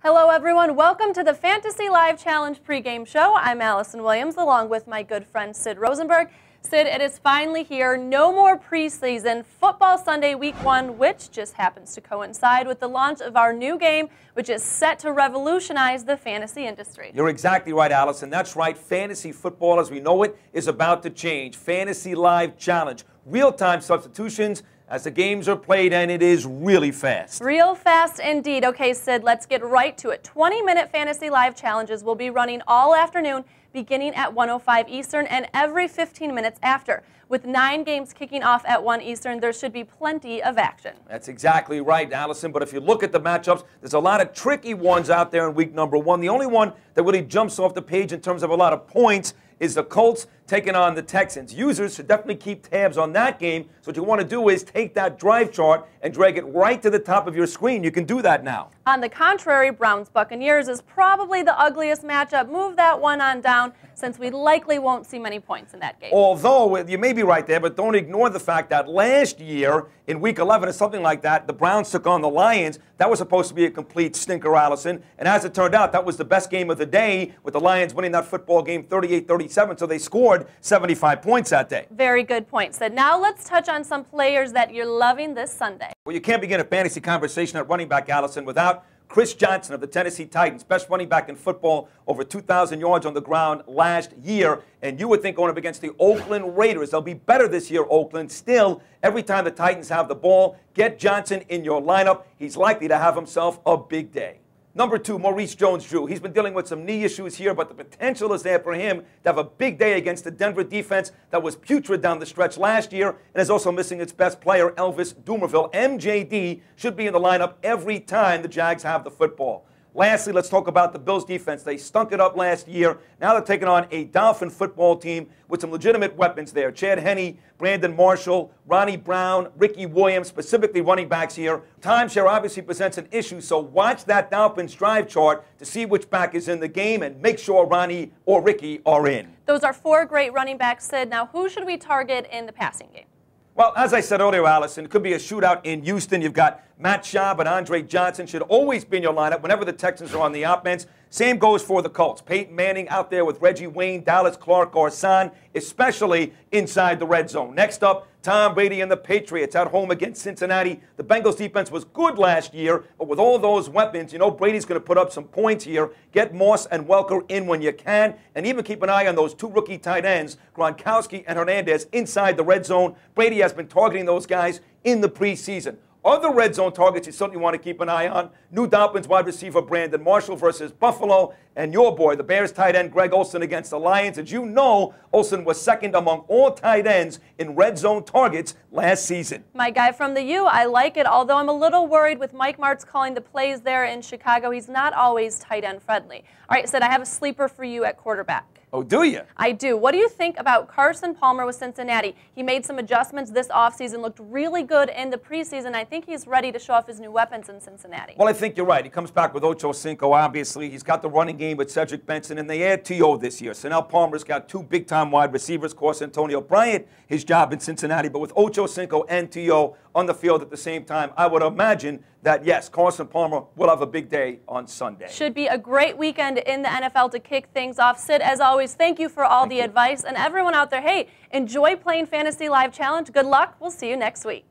Hello everyone, welcome to the Fantasy Live Challenge pregame show. I'm Allison Williams along with my good friend Sid Rosenberg. Sid, it is finally here. No more preseason. Football Sunday Week 1, which just happens to coincide with the launch of our new game, which is set to revolutionize the fantasy industry. You're exactly right, Allison. That's right. Fantasy football as we know it is about to change. Fantasy Live Challenge. Real-time substitutions as the games are played, and it is really fast. Real fast indeed. Okay, Sid, let's get right to it. 20-minute Fantasy Live Challenges will be running all afternoon, beginning at 1:05 Eastern and every 15 minutes after. With 9 games kicking off at 1 Eastern, there should be plenty of action. That's exactly right, Allison. But if you look at the matchups, there's a lot of tricky ones out there in week number 1. The only one that really jumps off the page in terms of a lot of points is the Colts taking on the Texans. Users should definitely keep tabs on that game. So what you want to do is take that drive chart and drag it right to the top of your screen. You can do that now. On the contrary, Browns-Buccaneers is probably the ugliest matchup. Move that one on down, since we likely won't see many points in that game. Although, you may be right there, but don't ignore the fact that last year, in Week 11 or something like that, the Browns took on the Lions. That was supposed to be a complete stinker, Allison. And as it turned out, that was the best game of the day, with the Lions winning that football game 38-37, so they scored 75 points that day. Very good point, Sid. Now let's touch on some players that you're loving this Sunday. Well, you can't begin a fantasy conversation at running back, Allison, without Chris Johnson of the Tennessee Titans, best running back in football, over 2,000 yards on the ground last year. And you would think going up against the Oakland Raiders, they'll be better this year, Oakland. Still, every time the Titans have the ball, get Johnson in your lineup. He's likely to have himself a big day. Number 2, Maurice Jones-Drew. He's been dealing with some knee issues here, but the potential is there for him to have a big day against the Denver defense that was putrid down the stretch last year and is also missing its best player, Elvis Dumervil. MJD should be in the lineup every time the Jags have the football. Lastly, let's talk about the Bills defense. They stunk it up last year. Now they're taking on a Dolphin football team with some legitimate weapons there. Chad Henne, Brandon Marshall, Ronnie Brown, Ricky Williams, specifically running backs here. Timeshare obviously presents an issue, so watch that Dolphins drive chart to see which back is in the game and make sure Ronnie or Ricky are in. Those are 4 great running backs, Sid. Now, who should we target in the passing game? Well, as I said earlier, Allison, it could be a shootout in Houston. You've got Matt Schaub and Andre Johnson should always be in your lineup whenever the Texans are on the offense. Same goes for the Colts. Peyton Manning out there with Reggie Wayne, Dallas Clark, Garcon, especially inside the red zone. Next up, Tom Brady and the Patriots at home against Cincinnati. The Bengals defense was good last year, but with all those weapons, you know Brady's going to put up some points here. Get Moss and Welker in when you can, and even keep an eye on those 2 rookie tight ends, Gronkowski and Hernandez, inside the red zone. Brady has been targeting those guys in the preseason. Other red zone targets you certainly want to keep an eye on. New Dolphins wide receiver Brandon Marshall versus Buffalo. And your boy, the Bears tight end Greg Olsen against the Lions. As you know, Olsen was second among all tight ends in red zone targets last season. My guy from the U, I like it, although I'm a little worried with Mike Martz calling the plays there in Chicago. He's not always tight end friendly. All right, Sid, I have a sleeper for you at quarterback. Oh, do you? I do. What do you think about Carson Palmer with Cincinnati? He made some adjustments this offseason, looked really good in the preseason. I think he's ready to show off his new weapons in Cincinnati. Well, I think you're right. He comes back with Ocho Cinco, obviously. He's got the running game with Cedric Benson, and they add T.O. this year. So now Palmer's got 2 big-time wide receivers. Of course, Antonio Bryant, his job in Cincinnati. But with Ocho Cinco and T.O. on the field at the same time, I would imagine that, yes, Carson Palmer will have a big day on Sunday. Should be a great weekend in the NFL to kick things off. Sid, as always, thank you for all the advice. And everyone out there, hey, enjoy playing Fantasy Live Challenge. Good luck. We'll see you next week.